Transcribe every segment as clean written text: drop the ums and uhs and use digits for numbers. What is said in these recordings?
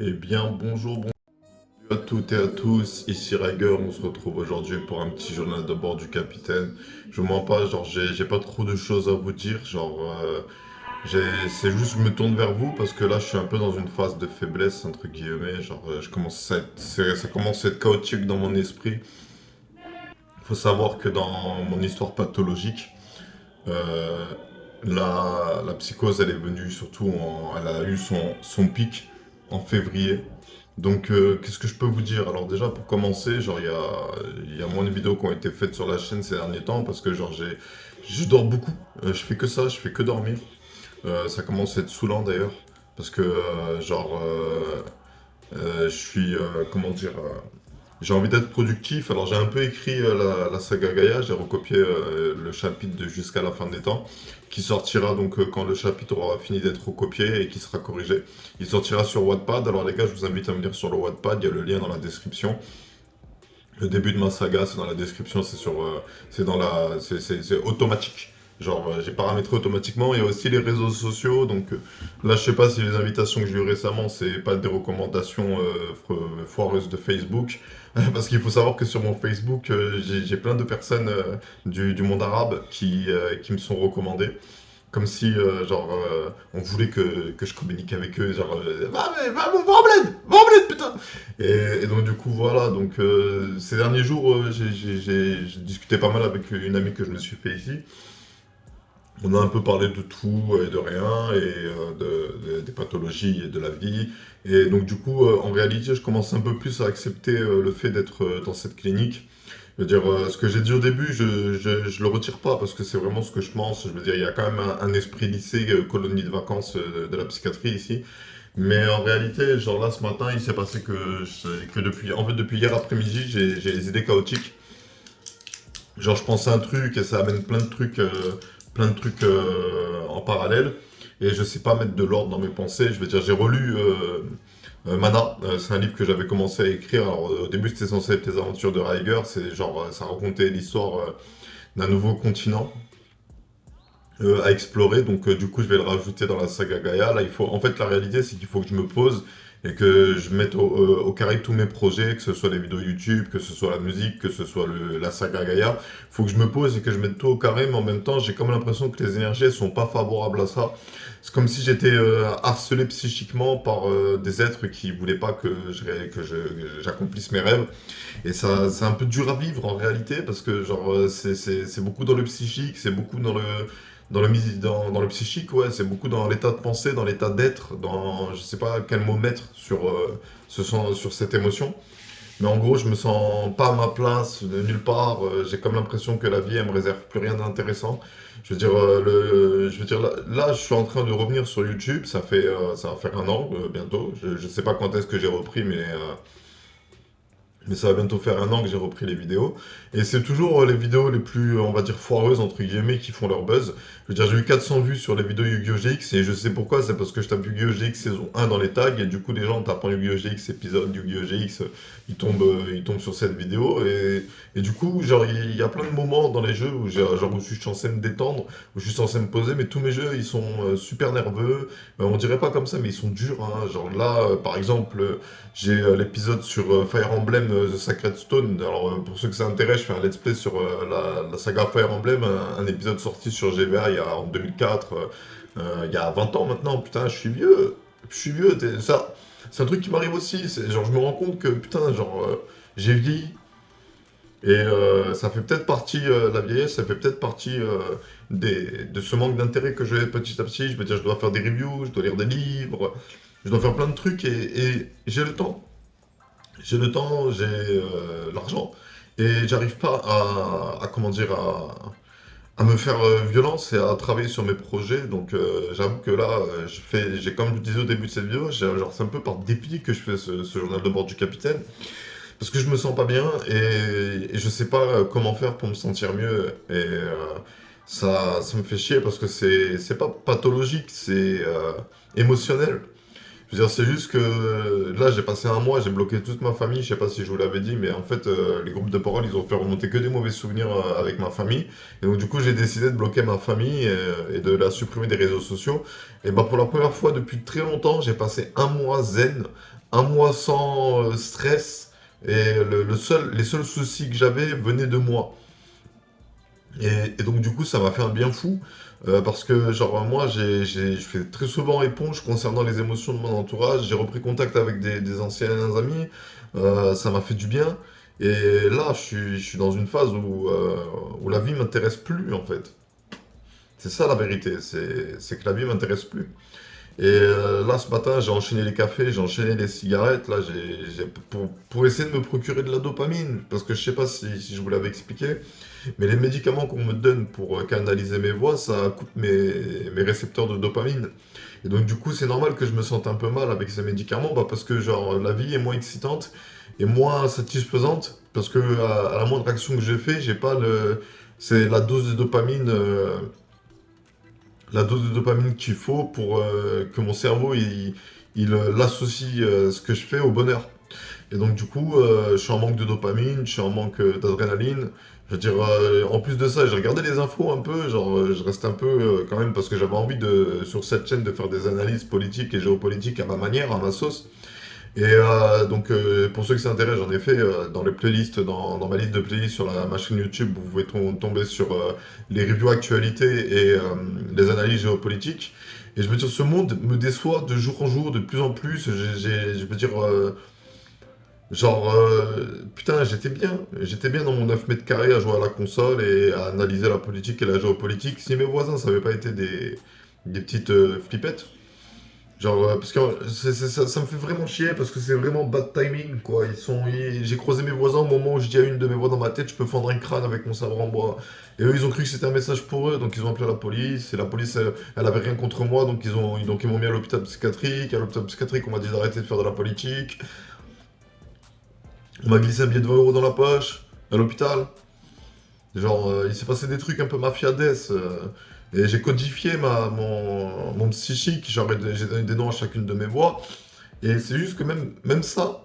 Eh bien, bonjour à toutes et à tous, ici Rager, on se retrouve aujourd'hui pour un petit journal de bord du capitaine. Je vous mens pas, genre j'ai pas trop de choses à vous dire, c'est juste je me tourne vers vous parce que là je suis un peu dans une phase de faiblesse entre guillemets, je commence à ça commence à être chaotique dans mon esprit. Faut savoir que dans mon histoire pathologique, euh, la psychose elle est venue elle a eu son pic en février. Donc, qu'est-ce que je peux vous dire? Alors déjà, pour commencer, il y a moins de vidéos qui ont été faites sur la chaîne ces derniers temps parce que je dors beaucoup. Je fais que ça, je fais que dormir. Ça commence à être saoulant d'ailleurs parce que je suis, comment dire, j'ai envie d'être productif. Alors j'ai un peu écrit la saga Gaïa, j'ai recopié le chapitre de Jusqu'à la fin des temps, qui sortira donc quand le chapitre aura fini d'être recopié et qui sera corrigé. Il sortira sur Wattpad. Alors les gars, je vous invite à me lire sur le Wattpad, il y a le lien dans la description. Le début de ma saga, c'est dans la description, c'est automatique. J'ai paramétré automatiquement. Il y a aussi les réseaux sociaux. Donc là, je sais pas si les invitations que j'ai eues récemment, c'est pas des recommandations foireuses de Facebook. Parce qu'il faut savoir que sur mon Facebook, j'ai plein de personnes du monde arabe qui me sont recommandées. Comme si, on voulait que je communique avec eux, va en bled, putain! Et donc, du coup, voilà, donc, ces derniers jours, j'ai discuté pas mal avec une amie que je me suis fait ici. On a un peu parlé de tout et de rien, des pathologies et de la vie. Et donc, du coup, en réalité, je commence un peu plus à accepter le fait d'être dans cette clinique. Je veux dire, ce que j'ai dit au début, je le retire pas parce que c'est vraiment ce que je pense. Je veux dire, il y a quand même un esprit lycée, colonie de vacances de la psychiatrie ici. Mais en réalité, genre là, ce matin, il s'est passé que depuis hier après-midi, j'ai les idées chaotiques. Genre, je pense à un truc et ça amène plein de trucs en parallèle. Et je sais pas mettre de l'ordre dans mes pensées. Je veux dire, j'ai relu Mana. C'est un livre que j'avais commencé à écrire. Alors, au début, c'était censé être les aventures de Riker. Ça racontait l'histoire d'un nouveau continent à explorer. Donc, du coup, je vais le rajouter dans la saga Gaïa. Là, en fait, la réalité, c'est qu'il faut que je me pose et que je mette au carré tous mes projets, que ce soit les vidéos YouTube, que ce soit la musique, que ce soit la saga Gaïa. Il faut que je me pose et que je mette tout au carré, mais en même temps, j'ai comme l'impression que les énergies, elles sont pas favorables à ça. C'est comme si j'étais harcelé psychiquement par des êtres qui voulaient pas j'accomplisse mes rêves. Et ça, c'est un peu dur à vivre en réalité parce que c'est beaucoup dans le psychique, c'est beaucoup dans le psychique, ouais, c'est beaucoup dans l'état de pensée, dans l'état d'être, je sais pas quel mot mettre sur cette émotion. Mais en gros, je me sens pas à ma place de nulle part. J'ai comme l'impression que la vie, elle me réserve plus rien d'intéressant. Je veux dire là, je suis en train de revenir sur YouTube. Ça va faire un an bientôt. Je sais pas quand est-ce que j'ai repris, mais ça va bientôt faire un an que j'ai repris les vidéos. Et c'est toujours les vidéos les plus, on va dire, foireuses, entre guillemets, qui font leur buzz. Je veux dire, j'ai eu 400 vues sur les vidéos Yu-Gi-Oh! GX, et je sais pourquoi, c'est parce que je tape Yu-Gi-Oh! GX saison 1 dans les tags, et du coup, les gens en tapant Yu-Gi-Oh! GX épisode Yu-Gi-Oh! GX, ils tombent sur cette vidéo, et du coup, genre, il y a plein de moments dans les jeux où je suis censé me détendre, où je suis censé me poser, mais tous mes jeux, ils sont super nerveux. On dirait pas comme ça, mais ils sont durs, hein. Genre là, par exemple, j'ai l'épisode sur Fire Emblem The Sacred Stone. Alors, pour ceux que ça intéresse, je fais un let's play sur la saga Fire Emblem, un épisode sorti sur GBA en 2004, il y a 20 ans maintenant. Putain, je suis vieux. Je suis vieux. Ça, c'est un truc qui m'arrive aussi. Genre, je me rends compte que, putain, j'ai vieilli. Et ça fait peut-être partie, la vieillesse, ça fait peut-être partie de ce manque d'intérêt que j'ai petit à petit. Je me dis, je dois faire des reviews, je dois lire des livres, je dois faire plein de trucs et j'ai le temps. J'ai le temps, j'ai l'argent et j'arrive pas comment dire, à me faire violence et à travailler sur mes projets. Donc j'avoue que là, comme je le disais au début de cette vidéo, c'est un peu par dépit que je fais ce journal de bord du capitaine. Parce que je me sens pas bien et je sais pas comment faire pour me sentir mieux. Et ça me fait chier parce que c'est pas pathologique, c'est émotionnel. Je veux dire, c'est juste que là, j'ai passé un mois, j'ai bloqué toute ma famille. Je sais pas si je vous l'avais dit, mais en fait, les groupes de parole, ils ont fait remonter que des mauvais souvenirs avec ma famille. Et donc, du coup, j'ai décidé de bloquer ma famille et de la supprimer des réseaux sociaux. Et bah, pour la première fois depuis très longtemps, j'ai passé un mois zen, un mois sans stress. Et les seuls soucis que j'avais venaient de moi. Et donc du coup, ça m'a fait un bien fou, parce que genre moi, je fais très souvent éponge concernant les émotions de mon entourage. J'ai repris contact avec des anciens amis, ça m'a fait du bien. Et là, je suis dans une phase où la vie m'intéresse plus en fait. C'est ça la vérité, c'est que la vie m'intéresse plus. Et là, ce matin, j'ai enchaîné les cafés, j'ai enchaîné les cigarettes. Là, pour essayer de me procurer de la dopamine, parce que je sais pas si je vous l'avais expliqué, mais les médicaments qu'on me donne pour canaliser mes voix, ça coupe mes récepteurs de dopamine. Et donc, du coup, c'est normal que je me sente un peu mal avec ces médicaments, bah, parce que genre, la vie est moins excitante et moins satisfaisante, parce que à la moindre action que je fais, j'ai pas le. C'est la dose de dopamine qu'il faut pour que mon cerveau il associe ce que je fais au bonheur. Et donc du coup, je suis en manque de dopamine, je suis en manque d'adrénaline. Je veux dire, en plus de ça, j'ai regardé les infos un peu, genre je reste un peu quand même parce que j'avais envie sur cette chaîne de faire des analyses politiques et géopolitiques à ma manière, à ma sauce. Et donc, pour ceux qui s'intéressent, j'en ai fait dans les playlists, dans ma liste de playlists sur ma chaîne YouTube. Vous pouvez tomber sur les reviews actualités et les analyses géopolitiques. Et je veux dire, ce monde me déçoit de jour en jour, de plus en plus. Je veux dire, putain, j'étais bien dans mon 9 mètres carrés à jouer à la console et à analyser la politique et la géopolitique. Si mes voisins, ça n'avait pas été des petites flippettes. Parce que ça me fait vraiment chier parce que c'est vraiment bad timing, quoi. J'ai croisé mes voisins au moment où je dis à une de mes voix dans ma tête, je peux fendre un crâne avec mon sabre en bois. Et eux, ils ont cru que c'était un message pour eux, donc ils ont appelé la police. Et la police, elle avait rien contre moi, donc ils m'ont mis à l'hôpital psychiatrique. À l'hôpital psychiatrique, on m'a dit d'arrêter de faire de la politique. On m'a glissé un billet de 20 euros dans la poche, à l'hôpital. Il s'est passé des trucs un peu mafiades. Et j'ai codifié mon psychique, j'ai donné des noms à chacune de mes voix. Et c'est juste que ça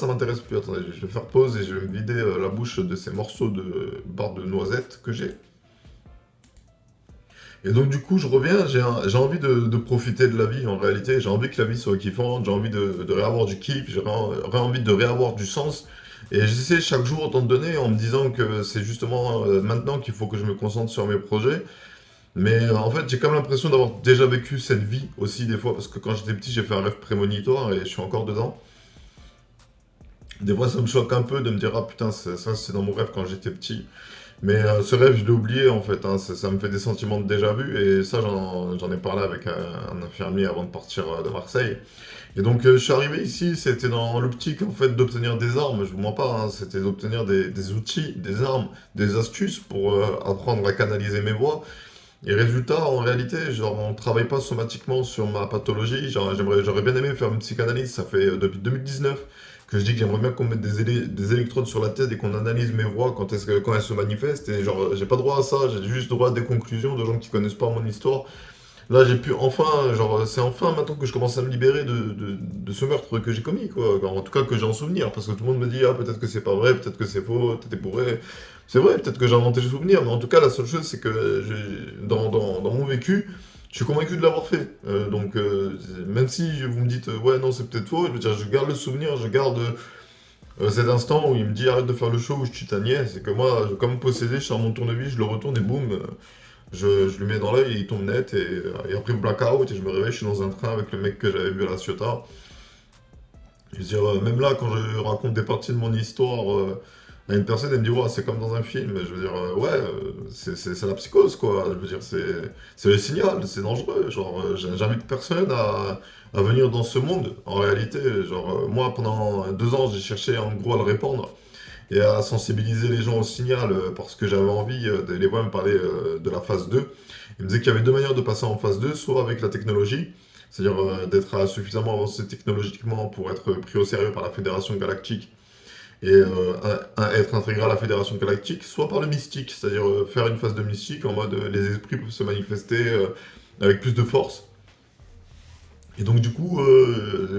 m'intéresse plus. Attendez, je vais faire pause et je vais me vider la bouche de ces morceaux de barre de noisettes que j'ai. Et donc du coup, je reviens, j'ai envie de profiter de la vie en réalité. J'ai envie que la vie soit kiffante, j'ai envie de réavoir du kiff, j'ai envie de réavoir du sens. Et j'essaie chaque jour d'en donner en me disant que c'est justement maintenant qu'il faut que je me concentre sur mes projets. Mais en fait, j'ai quand même l'impression d'avoir déjà vécu cette vie aussi des fois, parce que quand j'étais petit, j'ai fait un rêve prémonitoire et je suis encore dedans. Des fois, ça me choque un peu de me dire, ah putain, ça c'est dans mon rêve quand j'étais petit. Mais ce rêve, je l'ai oublié en fait, hein. Ça me fait des sentiments de déjà vu, et ça, j'en ai parlé avec un infirmier avant de partir de Marseille. Et donc, je suis arrivé ici, c'était dans l'optique en fait d'obtenir des armes, je vous mens pas, hein. C'était d'obtenir des outils, des armes, des astuces pour apprendre à canaliser mes voix. Et résultat, en réalité, genre, on travaille pas somatiquement sur ma pathologie. J'aurais bien aimé faire une psychanalyse. Ça fait depuis 2019 que je dis que j'aimerais bien qu'on mette des électrodes sur la tête et qu'on analyse mes voix quand elles se manifestent. Et genre, j'ai pas droit à ça. J'ai juste droit à des conclusions de gens qui connaissent pas mon histoire. Là, j'ai pu enfin, genre, c'est enfin maintenant que je commence à me libérer de ce meurtre que j'ai commis, quoi. En tout cas, que j'ai en souvenir. Parce que tout le monde me dit, ah, peut-être que c'est pas vrai, peut-être que c'est faux, peut-être bourré. C'est vrai, peut-être que j'ai inventé le souvenir, mais en tout cas, la seule chose, c'est que dans mon vécu, je suis convaincu de l'avoir fait. Même si vous me dites, ouais, non, c'est peut-être faux, je veux dire, je garde le souvenir, je garde cet instant où il me dit, arrête de faire le show, où je tue ta nièce, c'est que moi, comme possédé, je sors mon tournevis, je le retourne et boum. Je lui mets dans l'œil et il tombe net et après blackout et je me réveille, je suis dans un train avec le mec que j'avais vu à la Ciotat. Je veux dire, même là, quand je raconte des parties de mon histoire à une personne, elle me dit, ouais, c'est comme dans un film. Je veux dire, ouais, c'est la psychose, quoi. Je veux dire, c'est le signal, c'est dangereux. Genre, j'invite personne à venir dans ce monde, en réalité. Genre, moi, pendant 2 ans, j'ai cherché en gros à le répandre et à sensibiliser les gens au signal parce que j'avais envie de les voir me parler de la phase 2. Il me disait qu'il y avait deux manières de passer en phase 2, soit avec la technologie, c'est-à-dire d'être suffisamment avancé technologiquement pour être pris au sérieux par la Fédération Galactique et être intégré à la Fédération Galactique, soit par le mystique, c'est-à-dire faire une phase de mystique en mode les esprits peuvent se manifester avec plus de force. Et donc du coup,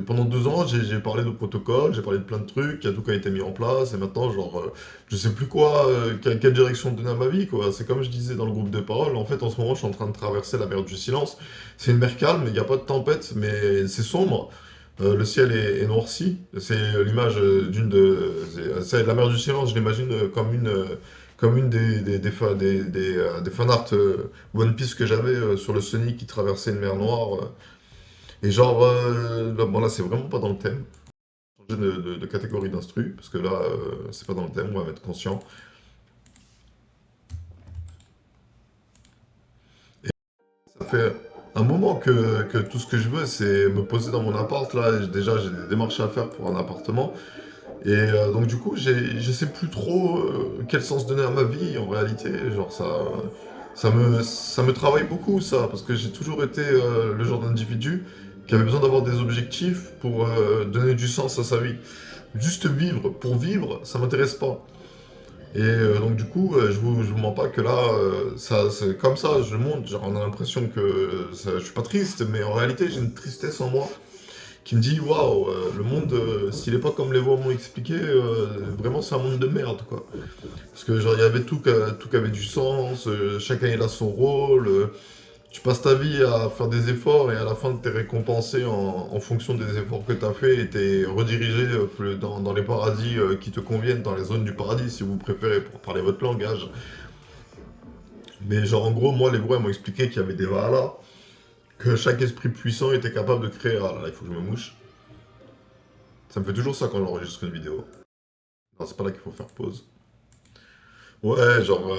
pendant 2 ans, j'ai parlé de protocole, j'ai parlé de plein de trucs, il y a tout qui a été mis en place, et maintenant, genre, je sais plus quoi, quelle direction donner à ma vie, quoi. C'est comme je disais dans le groupe de parole, en fait, en ce moment, je suis en train de traverser la mer du silence. C'est une mer calme, il n'y a pas de tempête, mais c'est sombre. Le ciel est noirci. C'est l'image d'une de... la mer du silence, je l'imagine comme une des fan art One Piece que j'avais sur le Sonic qui traversait une mer noire. Et genre, là, bon là c'est vraiment pas dans le thème. Changer de catégorie d'instru, parce que là c'est pas dans le thème, on va être conscient. Et ça fait un moment que tout ce que je veux c'est me poser dans mon appart là. Et déjà j'ai des démarches à faire pour un appartement. Et donc du coup je sais plus trop quel sens donner à ma vie en réalité. Genre ça me travaille beaucoup ça, parce que j'ai toujours été le genre d'individu qui avait besoin d'avoir des objectifs pour donner du sens à sa vie. Juste vivre pour vivre, ça m'intéresse pas. Et donc du coup, je vous mens pas que là, ça, c'est comme ça, je monte, genre on a l'impression que je suis pas triste, mais en réalité j'ai une tristesse en moi qui me dit waouh, le monde, s'il est pas comme les voix m'ont expliqué, vraiment c'est un monde de merde quoi. Parce que genre il y avait tout qui avait du sens, chacun il a son rôle, tu passes ta vie à faire des efforts et à la fin tu es récompensé en fonction des efforts que tu as fait et tu es redirigé dans les paradis qui te conviennent, dans les zones du paradis si vous préférez pour parler votre langage. Mais genre en gros, moi les voix m'ont expliqué qu'il y avait des Valhalla, que chaque esprit puissant était capable de créer... Ah là là, il faut que je me mouche. Ça me fait toujours ça quand j'enregistre une vidéo. Non, c'est pas là qu'il faut faire pause. Ouais, genre...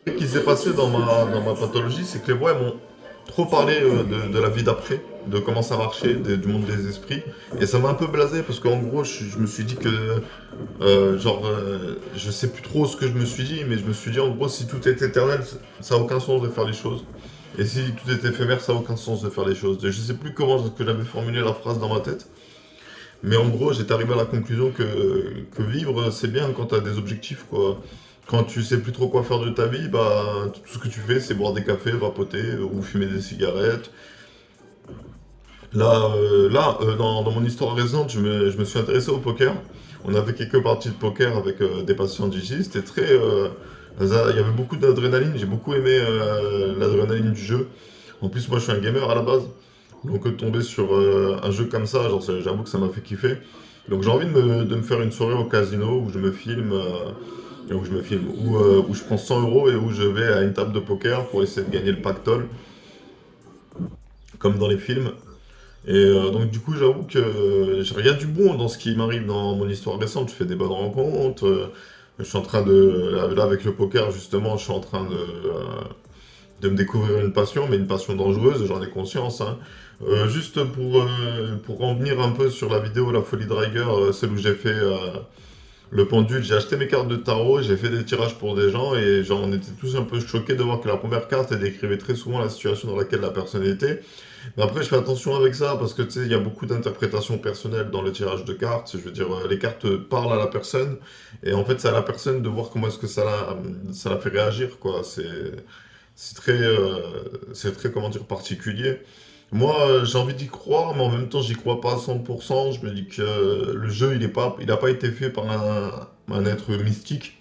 Ce qui s'est passé dans ma pathologie, c'est que les voix elles m'ont trop parlé de la vie d'après, de comment ça marchait, du monde des esprits. Et ça m'a un peu blasé parce qu'en gros, je me suis dit que, je sais plus trop ce que je me suis dit, mais je me suis dit en gros, si tout est éternel, ça n'a aucun sens de faire les choses. Et si tout est éphémère, ça n'a aucun sens de faire les choses. Je sais plus comment est-ce que j'avais formulé la phrase dans ma tête, mais en gros, j'étais arrivé à la conclusion que vivre, c'est bien quand tu as des objectifs, quoi. Quand tu sais plus trop quoi faire de ta vie, bah, tout ce que tu fais, c'est boire des cafés, vapoter ou fumer des cigarettes. Dans mon histoire récente, je me suis intéressé au poker. On avait quelques parties de poker avec des patients d'ici. C'était très... il y avait beaucoup d'adrénaline. J'ai beaucoup aimé l'adrénaline du jeu. En plus, moi, je suis un gamer à la base. Donc, tomber sur un jeu comme ça, genre, j'avoue que ça m'a fait kiffer. Donc, j'ai envie de me faire une soirée au casino où je me filme, où je prends 100 euros et où je vais à une table de poker pour essayer de gagner le pactole, comme dans les films. Et donc du coup, j'avoue que il y a du bon dans ce qui m'arrive dans mon histoire récente. Je fais des bonnes rencontres. Je suis en train là avec le poker justement, je suis en train de me découvrir une passion, mais une passion dangereuse. J'en ai conscience, hein. Juste pour en venir un peu sur la vidéo La Folie de Riger, celle où j'ai fait le pendule, j'ai acheté mes cartes de tarot, j'ai fait des tirages pour des gens et genre on était tous un peu choqués de voir que la première carte elle décrivait très souvent la situation dans laquelle la personne était. Mais après je fais attention avec ça parce que tu sais il y a beaucoup d'interprétations personnelles dans le tirage de cartes. Je veux dire les cartes parlent à la personne et en fait c'est à la personne de voir comment est-ce que ça la fait réagir quoi. C'est très comment dire particulier. Moi, j'ai envie d'y croire, mais en même temps, j'y crois pas à 100%. Je me dis que le jeu, il a pas été fait par un être mystique.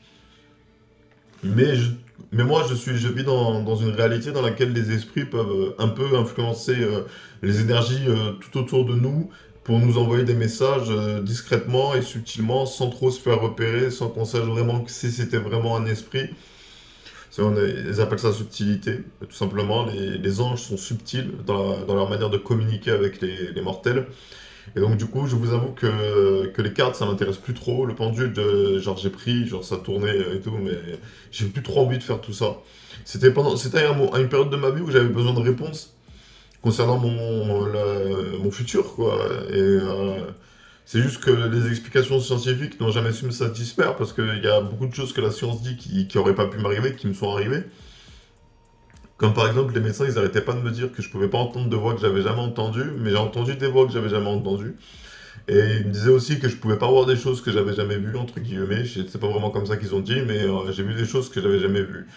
Mais, mais moi, je vis dans une réalité dans laquelle les esprits peuvent un peu influencer les énergies tout autour de nous pour nous envoyer des messages discrètement et subtilement, sans trop se faire repérer, sans qu'on sache vraiment que si c'était vraiment un esprit. Ils appellent ça subtilité, tout simplement. Les anges sont subtils dans leur manière de communiquer avec les mortels. Et donc, du coup, je vous avoue que les cartes, ça m'intéresse plus trop. Le pendule, genre, j'ai pris, genre, ça tournait et tout, mais j'ai plus trop envie de faire tout ça. C'était à une période de ma vie où j'avais besoin de réponses concernant mon futur, quoi. Et c'est juste que les explications scientifiques n'ont jamais su me satisfaire parce qu'il y a beaucoup de choses que la science dit qui auraient pas pu m'arriver, qui me sont arrivées. Comme par exemple, les médecins, ils arrêtaient pas de me dire que je pouvais pas entendre de voix que j'avais jamais entendues, mais j'ai entendu des voix que j'avais jamais entendues. Et ils me disaient aussi que je pouvais pas voir des choses que j'avais jamais vues, entre guillemets. C'est pas vraiment comme ça qu'ils ont dit, mais j'ai vu des choses que j'avais jamais vues.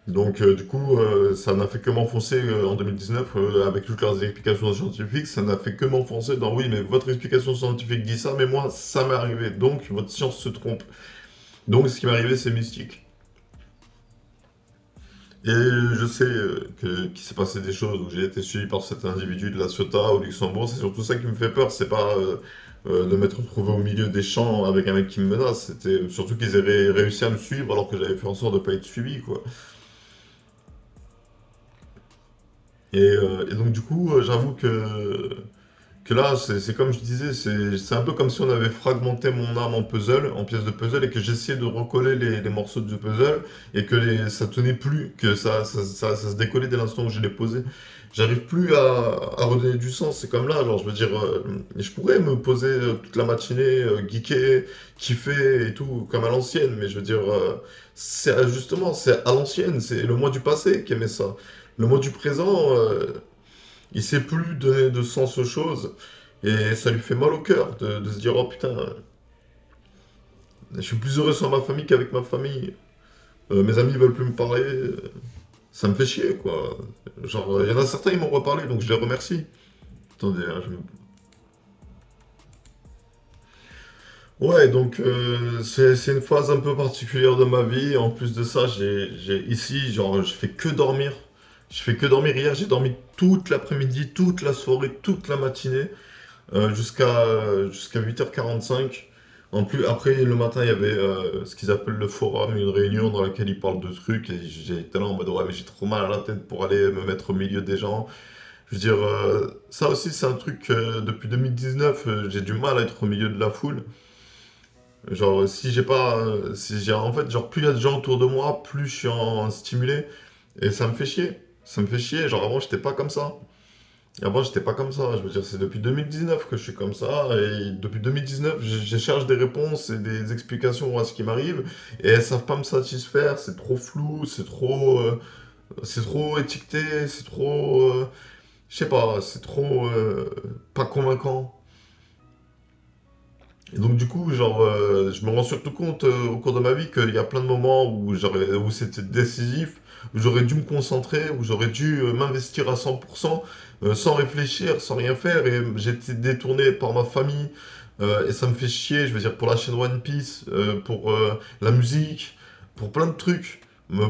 Donc, du coup, ça n'a fait que m'enfoncer en 2019 avec toutes leurs explications scientifiques. Ça n'a fait que m'enfoncer dans oui, mais votre explication scientifique dit ça, mais moi, ça m'est arrivé. Donc, votre science se trompe. Donc, ce qui m'est arrivé, c'est mystique. Et je sais qu'il s'est passé des choses où j'ai été suivi par cet individu de la Ciotat au Luxembourg. C'est surtout ça qui me fait peur. C'est pas de m'être retrouvé au milieu des champs avec un mec qui me menace. C'était surtout qu'ils aient réussi à me suivre alors que j'avais fait en sorte de pas être suivi, quoi. Et donc, du coup, j'avoue que là, c'est comme je disais, c'est un peu comme si on avait fragmenté mon âme en puzzle, en pièces de puzzle, et que j'essayais de recoller les morceaux de puzzle, et que ça tenait plus, que ça se décollait dès l'instant où je l'ai posé. J'arrive plus à redonner du sens. C'est comme là, genre, je veux dire, je pourrais me poser toute la matinée, geeker, kiffer et tout, comme à l'ancienne, mais je veux dire, justement, c'est à l'ancienne, c'est le moi du passé qui aimait ça. Le moi du présent, il sait plus donner de sens aux choses. Et ça lui fait mal au cœur de se dire, oh putain, je suis plus heureux sans ma famille qu'avec ma famille. Mes amis veulent plus me parler. Ça me fait chier, quoi. Genre, il y en a certains, ils m'ont reparlé, donc je les remercie. Attendez, hein, Ouais, donc c'est une phase un peu particulière de ma vie. En plus de ça, ici, genre, je fais que dormir. Je fais que dormir. Hier, j'ai dormi toute l'après-midi, toute la soirée, toute la matinée. Jusqu'à 8h45. En plus, après, le matin, il y avait ce qu'ils appellent le forum, une réunion dans laquelle ils parlent de trucs. Et j'étais là en mode, ouais, mais j'ai trop mal à la tête pour aller me mettre au milieu des gens. Je veux dire, ça aussi, c'est un truc, depuis 2019, j'ai du mal à être au milieu de la foule. Genre, si j'ai pas. Si j'ai, en fait, genre, plus il y a de gens autour de moi, plus je suis stimulé. Et ça me fait chier. Ça me fait chier. Genre, avant, j'étais pas comme ça. Avant, j'étais pas comme ça. Je veux dire, c'est depuis 2019 que je suis comme ça. Et depuis 2019, je cherche des réponses et des explications à ce qui m'arrive. Et elles savent pas me satisfaire. C'est trop flou, c'est trop étiqueté, c'est trop, je sais pas, c'est trop pas convaincant. Et donc du coup, genre, je me rends surtout compte au cours de ma vie qu'il y a plein de moments où c'était décisif, où j'aurais dû me concentrer, où j'aurais dû m'investir à 100%, sans réfléchir, sans rien faire, et j'ai été détourné par ma famille, et ça me fait chier, je veux dire, pour la chaîne One Piece, pour la musique, pour plein de trucs,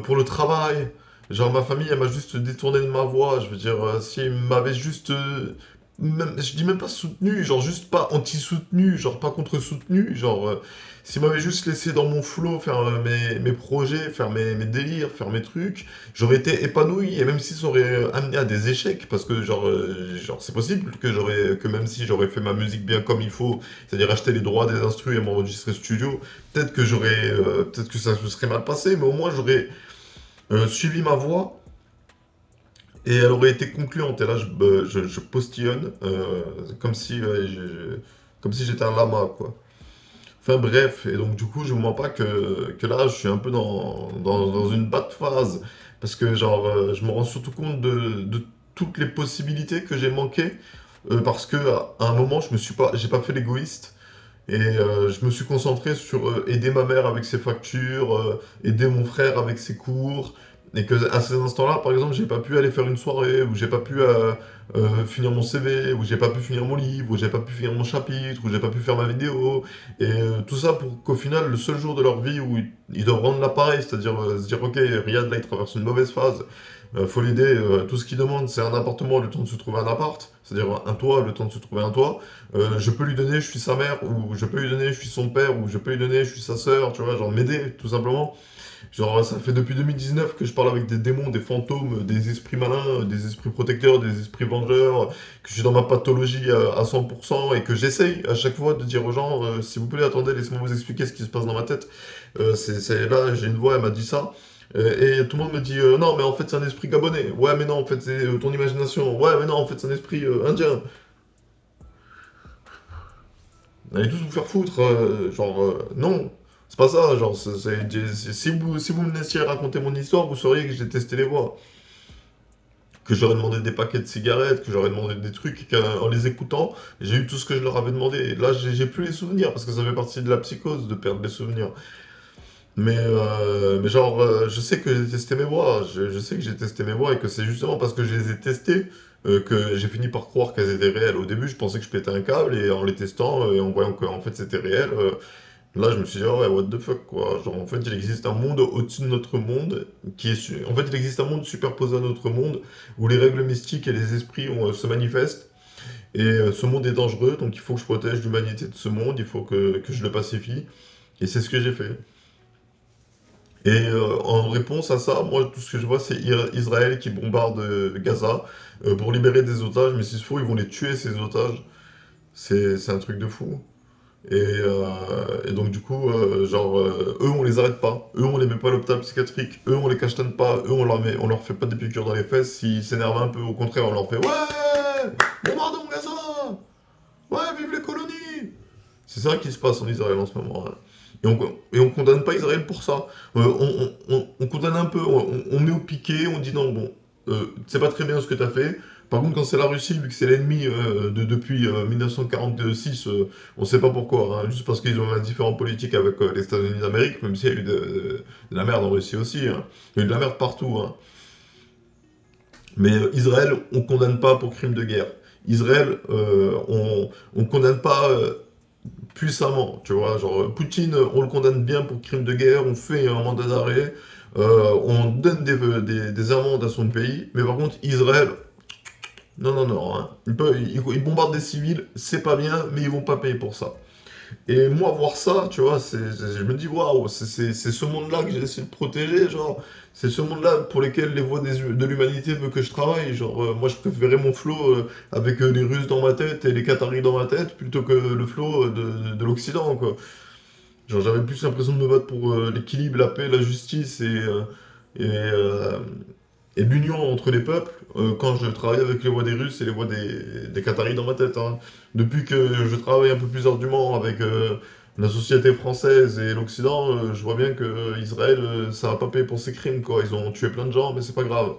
pour le travail. Genre, ma famille, elle m'a juste détourné de ma voie, je veux dire, si m'avait juste je dis même pas soutenu, genre juste pas anti-soutenu, genre pas contre-soutenu, genre s'il m'avait juste laissé dans mon flow faire mes projets, faire mes délires, faire mes trucs, j'aurais été épanoui et même si ça aurait amené à des échecs, parce que genre c'est possible que même si j'aurais fait ma musique bien comme il faut, c'est-à-dire acheter les droits des instrus et m'enregistrer studio, peut-être que ça se serait mal passé, mais au moins j'aurais suivi ma voie et elle aurait été concluante. Et là, je postillonne comme si j'étais un lama, quoi. Enfin bref, et donc du coup, je ne vous mens pas que là, je suis un peu dans une bad phase. Parce que genre, je me rends surtout compte de toutes les possibilités que j'ai manquées. Parce que à un moment, j'ai pas fait l'égoïste. Et je me suis concentré sur aider ma mère avec ses factures, aider mon frère avec ses cours. Et que à ces instants-là, par exemple, j'ai pas pu aller faire une soirée, où j'ai pas pu finir mon CV, où j'ai pas pu finir mon livre, où j'ai pas pu finir mon chapitre, où j'ai pas pu faire ma vidéo. Et tout ça pour qu'au final, le seul jour de leur vie où ils doivent rendre l'appareil, c'est-à-dire se dire, ok, Riyad, là, il traverse une mauvaise phase, faut l'aider, tout ce qu'il demande, c'est un appartement, le temps de se trouver un appart, c'est-à-dire un toit, le temps de se trouver un toit. Je peux lui donner, je suis sa mère, ou je peux lui donner, je suis son père, ou je peux lui donner, je suis sa sœur, tu vois, genre m'aider, tout simplement. Genre, ça fait depuis 2019 que je parle avec des démons, des fantômes, des esprits malins, des esprits protecteurs, des esprits vengeurs, que je suis dans ma pathologie à 100% et que j'essaye à chaque fois de dire aux gens, s'il vous plaît, attendez, laissez-moi vous expliquer ce qui se passe dans ma tête. Là, j'ai une voix, elle m'a dit ça. Et tout le monde me dit, non, mais en fait, c'est un esprit gabonais. Ouais, mais non, en fait, c'est ton imagination. Ouais, mais non, en fait, c'est un esprit indien. Allez tous vous faire foutre, non, c'est pas ça, genre, si vous me laissiez raconter mon histoire, vous sauriez que j'ai testé les voix, que j'aurais demandé des paquets de cigarettes, que j'aurais demandé des trucs, et qu'en les écoutant, j'ai eu tout ce que je leur avais demandé. Et là, j'ai plus les souvenirs, parce que ça fait partie de la psychose de perdre les souvenirs. Mais genre, je sais que j'ai testé mes voix, je sais que j'ai testé mes voix et que c'est justement parce que je les ai testées que j'ai fini par croire qu'elles étaient réelles. Au début, je pensais que je pétais un câble et en les testant et en voyant qu'en fait c'était réel, là je me suis dit, ah ouais, what the fuck quoi. Genre, en fait, il existe un monde au-dessus de notre monde en fait, il existe un monde superposé à notre monde où les règles mystiques et les esprits se manifestent. Et ce monde est dangereux, donc il faut que je protège l'humanité de ce monde, il faut que je le pacifie. Et c'est ce que j'ai fait. Et en réponse à ça, moi, tout ce que je vois, c'est Israël qui bombarde Gaza pour libérer des otages, mais s'il se faut, ils vont les tuer, ces otages. C'est un truc de fou. Et donc, du coup, eux, on les arrête pas. Eux, on les met pas à l'hôpital psychiatrique. Eux, on les cachetonne pas. Eux, on leur fait pas des piqûres dans les fesses. S'ils s'énervent un peu, au contraire, on leur fait ouais, bombardons Gaza! Ouais, vive les colonies! C'est ça qui se passe en Israël en ce moment, hein. Et on condamne pas Israël pour ça. On condamne un peu, on met au piquet, on dit non, bon, c'est pas très bien ce que t'as fait. Par contre, quand c'est la Russie, vu que c'est l'ennemi depuis 1946, on sait pas pourquoi, hein, juste parce qu'ils ont un différent politique avec les États-Unis d'Amérique, même s'il y a eu de la merde en Russie aussi, hein. Il y a eu de la merde partout, hein. Mais Israël, on condamne pas pour crime de guerre. Israël, on condamne pas puissamment, tu vois. Genre, Poutine, on le condamne bien pour crime de guerre, on fait un mandat d'arrêt, on donne des amendes à son pays, mais par contre, Israël, non, non, non, hein. Ils bombardent des civils, c'est pas bien, mais ils vont pas payer pour ça. Et moi, voir ça, tu vois, je me dis, waouh, c'est ce monde-là que j'ai essayé de protéger, genre, c'est ce monde-là pour lequel les voix de l'humanité veulent que je travaille. Genre, moi, je préférais mon flow avec les Russes dans ma tête et les Qataris dans ma tête plutôt que le flow de l'Occident, quoi. Genre, j'avais plus l'impression de me battre pour l'équilibre, la paix, la justice et, euh, et l'union entre les peuples quand je travaillais avec les voix des Russes et les voix des Qataris dans ma tête, hein. Depuis que je travaille un peu plus ardument avec la société française et l'Occident, je vois bien que Israël, ça va pas payer pour ses crimes, quoi. Ils ont tué plein de gens, mais c'est pas grave.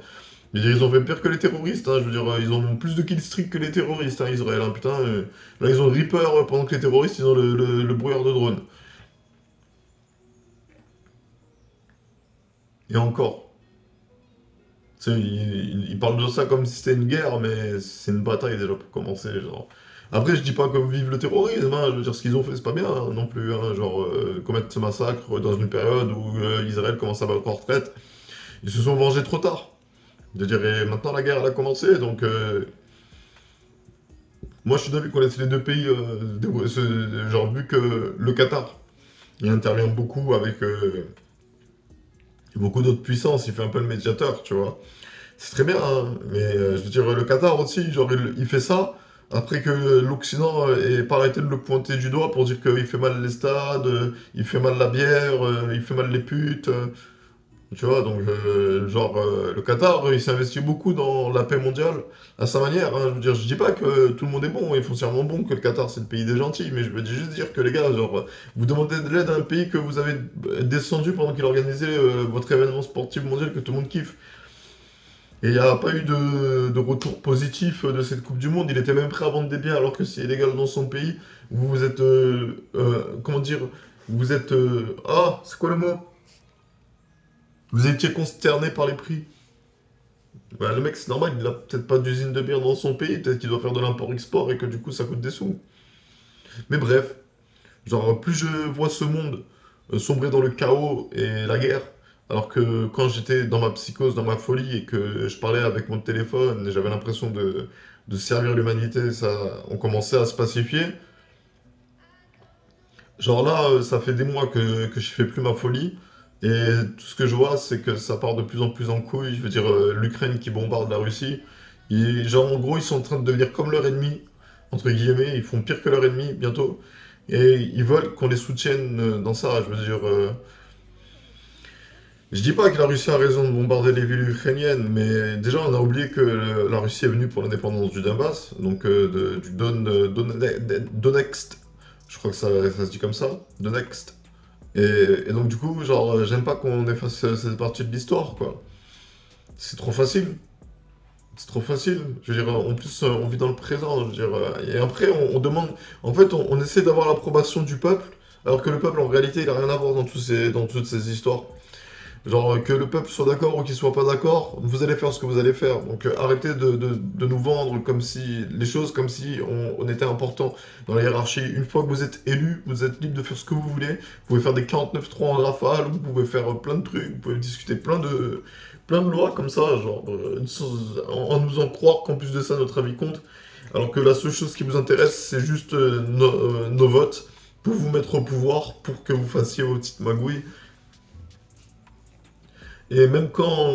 Je veux dire, ils ont fait pire que les terroristes, hein. Je veux dire, ils ont plus de killstreak que les terroristes, hein, Israël, hein. Putain, là, ils ont Reaper pendant que les terroristes, ils ont le brouillard de drone. Et encore. Tu sais, il parle de ça comme si c'était une guerre, mais c'est une bataille déjà pour commencer, genre. Après, je dis pas que vive le terrorisme, hein, je veux dire, ce qu'ils ont fait, c'est pas bien hein, non plus, hein, genre, commettre ce massacre dans une période où Israël commence à battre en retraite. Ils se sont vengés trop tard. Je dirais, maintenant la guerre, elle a commencé, donc moi je suis d'avis qu'on laisse les deux pays, genre, vu que le Qatar, il intervient beaucoup avec beaucoup d'autres puissances, il fait un peu le médiateur, tu vois. C'est très bien, hein, mais je veux dire, le Qatar aussi, genre, il fait ça après que l'Occident ait pas arrêté de le pointer du doigt pour dire qu'il fait mal les stades, il fait mal la bière, il fait mal les putes, tu vois, donc, le Qatar, il s'investit beaucoup dans la paix mondiale, à sa manière, hein, je veux dire, je dis pas que tout le monde est bon, et foncièrement bon, que le Qatar c'est le pays des gentils, mais je veux juste dire que les gars, genre, vous demandez de l'aide à un pays que vous avez descendu pendant qu'il organisait votre événement sportif mondial que tout le monde kiffe. Et il n'y a pas eu de retour positif de cette Coupe du Monde. Il était même prêt à vendre des biens alors que c'est illégal dans son pays. Vous vous êtes. Comment dire? Vous êtes. Ah, c'est quoi le mot? Vous étiez consterné par les prix. Bah, le mec, c'est normal, il n'a peut-être pas d'usine de bière dans son pays. Peut-être qu'il doit faire de l'import-export et que du coup, ça coûte des sous. Mais bref, genre, plus je vois ce monde sombrer dans le chaos et la guerre, alors que quand j'étais dans ma psychose, dans ma folie, et que je parlais avec mon téléphone, et j'avais l'impression de servir l'humanité, ça, on commençait à se pacifier. Genre là, ça fait des mois que je fais plus ma folie, et tout ce que je vois, c'est que ça part de plus en plus en couille. Je veux dire, l'Ukraine qui bombarde la Russie, genre en gros, ils sont en train de devenir comme leur ennemi, entre guillemets, ils font pire que leur ennemi bientôt. Et ils veulent qu'on les soutienne dans ça. Je veux dire, je dis pas que la Russie a raison de bombarder les villes ukrainiennes, mais déjà on a oublié que la Russie est venue pour l'indépendance du Donbass, donc du Donetsk. Je crois que ça se dit comme ça, Donetsk. Et donc du coup, genre, j'aime pas qu'on efface cette partie de l'histoire, quoi. C'est trop facile. C'est trop facile. Je veux dire, en plus, on vit dans le présent. Je veux dire, et après, on demande. En fait, on essaie d'avoir l'approbation du peuple Alors que le peuple, en réalité, il a rien à voir dans toutes ces histoires. Genre, que le peuple soit d'accord ou qu'il soit pas d'accord, vous allez faire ce que vous allez faire. Donc arrêtez de nous vendre comme si les choses comme si on était important dans la hiérarchie. Une fois que vous êtes élu, vous êtes libre de faire ce que vous voulez. Vous pouvez faire des 49.3 en rafale, vous pouvez faire plein de trucs, vous pouvez discuter plein de lois comme ça, genre, en nous en croire qu'en plus de ça, notre avis compte. Alors que la seule chose qui vous intéresse, c'est juste nos votes pour vous mettre au pouvoir, pour que vous fassiez vos petites magouilles. Et même quand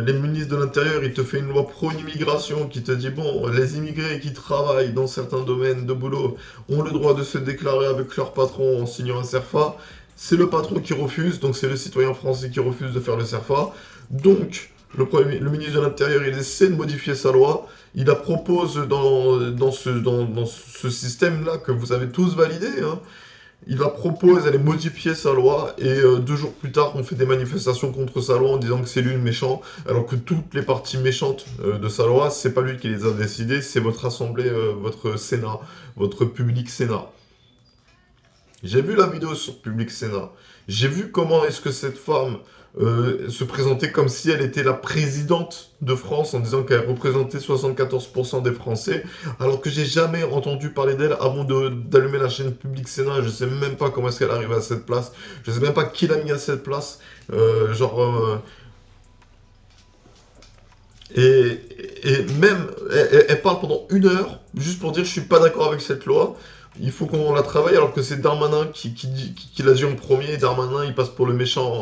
les ministres de l'Intérieur, ils te font une loi pro-immigration qui te dit, bon, les immigrés qui travaillent dans certains domaines de boulot ont le droit de se déclarer avec leur patron en signant un CERFA, c'est le patron qui refuse, donc c'est le citoyen français qui refuse de faire le CERFA. Donc, le ministre de l'Intérieur, il essaie de modifier sa loi, il la propose dans ce système-là que vous avez tous validé, hein. Il la propose, elle est modifiée sa loi, et 2 jours plus tard, on fait des manifestations contre sa loi en disant que c'est lui le méchant, alors que toutes les parties méchantes de sa loi, c'est pas lui qui les a décidées, c'est votre assemblée, votre Sénat, votre public Sénat. J'ai vu la vidéo sur Public Sénat. J'ai vu comment est-ce que cette femme se présentait comme si elle était la présidente de France en disant qu'elle représentait 74% des Français, alors que j'ai jamais entendu parler d'elle avant d'allumer la chaîne Public Sénat. Je sais même pas comment est-ce qu'elle est arrivée à cette place. Je sais même pas qui l'a mis à cette place. Genre... et même, elle parle pendant 1 heure, juste pour dire je suis pas d'accord avec cette loi, il faut qu'on la travaille, alors que c'est Darmanin qui l'a dit en premier, et Darmanin il passe pour le méchant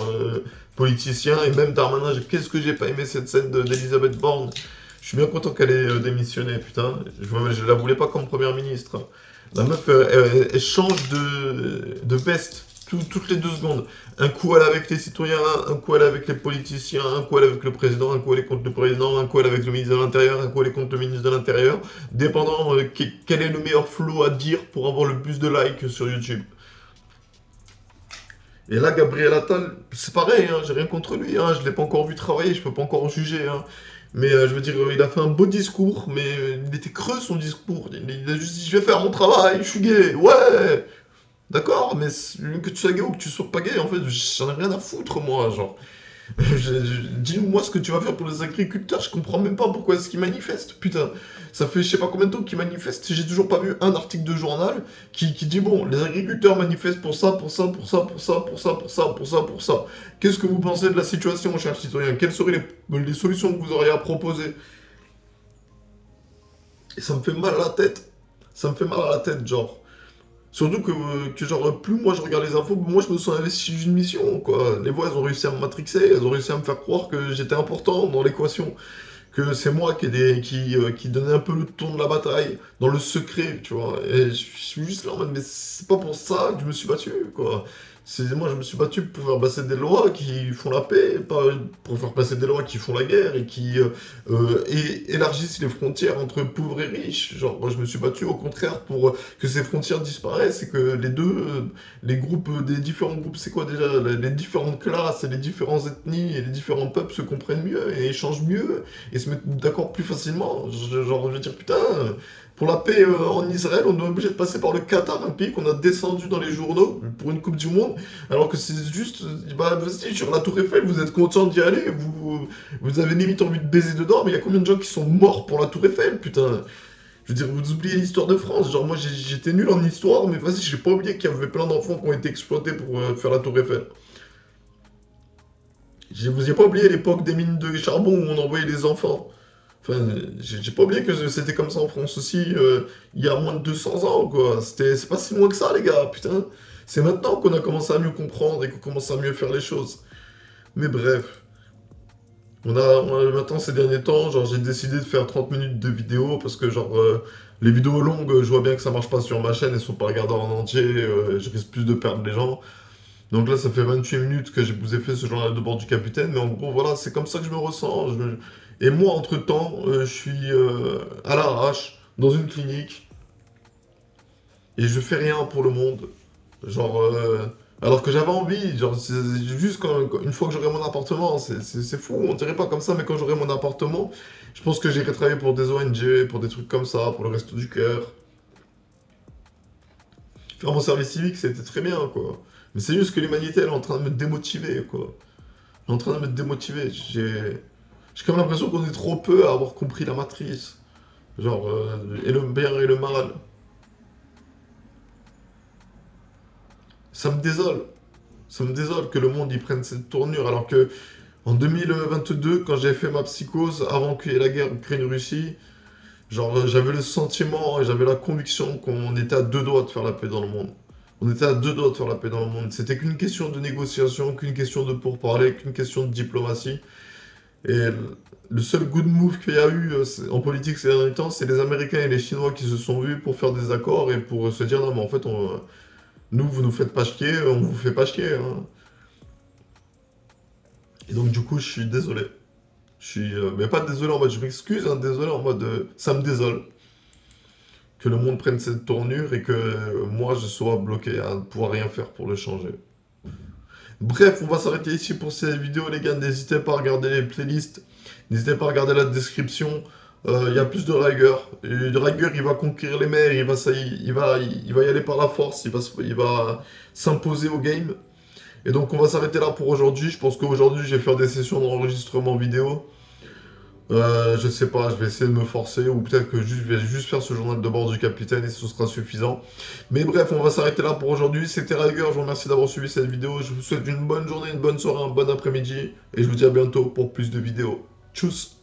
politicien, et même Darmanin, qu'est-ce que j'ai pas aimé cette scène d'Elisabeth Borne. Je suis bien content qu'elle ait démissionné, putain, je la voulais pas comme première ministre. La meuf, elle change de veste toutes les 2 secondes. Un coup elle est avec les citoyens, un coup elle est avec les politiciens, un coup elle est avec le président, un coup elle est contre le président, un coup elle est avec le ministre de l'Intérieur, un coup elle est contre le ministre de l'Intérieur, dépendant quel est le meilleur flow à dire pour avoir le plus de likes sur YouTube. Et là, Gabriel Attal, c'est pareil, hein, j'ai rien contre lui, hein, je l'ai pas encore vu travailler, je peux pas encore juger, hein. Mais je veux dire, il a fait un beau discours, mais il était creux son discours. Il a juste dit, je vais faire mon travail, je suis gay, ouais. D'accord, mais que tu sois gay ou que tu sois pas gay, en fait, j'en ai rien à foutre, moi, genre. Dis-moi ce que tu vas faire pour les agriculteurs, je comprends même pas pourquoi est-ce qu'ils manifestent, putain. Ça fait je sais pas combien de temps qu'ils manifestent, j'ai toujours pas vu un article de journal qui dit, bon, les agriculteurs manifestent pour ça, pour ça, pour ça, pour ça, pour ça, pour ça, pour ça, pour ça. Qu'est-ce que vous pensez de la situation, chers citoyens? Quelles seraient les solutions que vous auriez à proposer? Et ça me fait mal à la tête. Ça me fait mal à la tête, genre. Surtout que genre, plus moi je regarde les infos, plus moi je me sens investi d'une mission, quoi. Les voix, elles ont réussi à me matrixer, elles ont réussi à me faire croire que j'étais important dans l'équation. Que c'est moi qui donnait un peu le ton de la bataille, dans le secret, tu vois. Et je suis juste là en mode, mais c'est pas pour ça que je me suis battu, quoi. Moi, je me suis battu pour faire passer des lois qui font la paix, pas pour faire passer des lois qui font la guerre et qui élargissent les frontières entre pauvres et riches. Genre, moi, je me suis battu au contraire pour que ces frontières disparaissent et que les groupes, des différents groupes, c'est quoi déjà, les différentes classes et les différentes ethnies et les différents peuples se comprennent mieux et échangent mieux et se mettent d'accord plus facilement. Genre, je veux dire, putain, pour la paix en Israël, on est obligé de passer par le Qatar, un pays qu'on a descendu dans les journaux pour une Coupe du Monde, alors que c'est juste, bah vas-y, sur la Tour Eiffel, vous êtes content d'y aller, vous avez limite envie de baiser dedans, mais il y a combien de gens qui sont morts pour la Tour Eiffel, putain. Je veux dire, vous oubliez l'histoire de France, genre moi j'étais nul en histoire, mais vas-y, j'ai pas oublié qu'il y avait plein d'enfants qui ont été exploités pour faire la Tour Eiffel. Vous avez pas oublié l'époque des mines de charbon où on envoyait les enfants. Enfin, j'ai pas oublié que c'était comme ça en France aussi, il y a moins de 200 ans, quoi. C'est pas si loin que ça, les gars, putain. C'est maintenant qu'on a commencé à mieux comprendre et qu'on commence à mieux faire les choses. Mais bref. Maintenant, ces derniers temps, genre, j'ai décidé de faire 30 minutes de vidéo parce que, genre, les vidéos longues, je vois bien que ça marche pas sur ma chaîne, elles sont pas regardées en entier, je risque plus de perdre les gens. Donc là, ça fait 28 minutes que je vous ai fait ce journal de bord du capitaine, mais en gros, voilà, c'est comme ça que je me ressens. Et moi, entre-temps, je suis à l'arrache, dans une clinique, et je fais rien pour le monde. Genre, alors que j'avais envie, genre, c'est juste une fois que j'aurai mon appartement, c'est fou, on dirait pas comme ça, mais quand j'aurai mon appartement, je pense que j'irai travailler pour des ONG, pour des trucs comme ça, pour le Resto du Cœur. Faire mon service civique, c'était très bien, quoi. Mais c'est juste que l'humanité, elle est en train de me démotiver, quoi. Elle est en train de me démotiver. J'ai comme l'impression qu'on est trop peu à avoir compris la matrice. Genre, et le bien et le mal. Ça me désole. Ça me désole que le monde y prenne cette tournure, alors que en 2022, quand j'ai fait ma psychose, avant qu'il y ait la guerre Ukraine-Russie, genre, j'avais le sentiment et j'avais la conviction qu'on était à deux doigts de faire la paix dans le monde. On était à deux doigts de faire la paix dans le monde. C'était qu'une question de négociation, qu'une question de pourparler, qu'une question de diplomatie. Et le seul good move qu'il y a eu en politique ces derniers temps, c'est les Américains et les Chinois qui se sont vus pour faire des accords et pour se dire non, mais en fait, nous, vous nous faites pas chier, on vous fait pas chier, hein. Et donc, du coup, je suis désolé. Je suis, mais pas désolé en mode je m'excuse, hein, désolé en mode ça me désole que le monde prenne cette tournure et que moi je sois bloqué à ne pouvoir rien faire pour le changer. Bref, on va s'arrêter ici pour cette vidéo, les gars. N'hésitez pas à regarder les playlists, n'hésitez pas à regarder la description. Il y a plus de Riger. Et Riger, il va conquérir les mers, il va y aller par la force, il va s'imposer au game. Et donc, on va s'arrêter là pour aujourd'hui. Je pense qu'aujourd'hui, je vais faire des sessions d'enregistrement vidéo. Je sais pas, je vais essayer de me forcer ou peut-être que je vais juste faire ce journal de bord du capitaine et ce sera suffisant. Mais bref, on va s'arrêter là pour aujourd'hui. C'était Riger, je vous remercie d'avoir suivi cette vidéo. Je vous souhaite une bonne journée, une bonne soirée, un bon après-midi et je vous dis à bientôt pour plus de vidéos. Tchuss!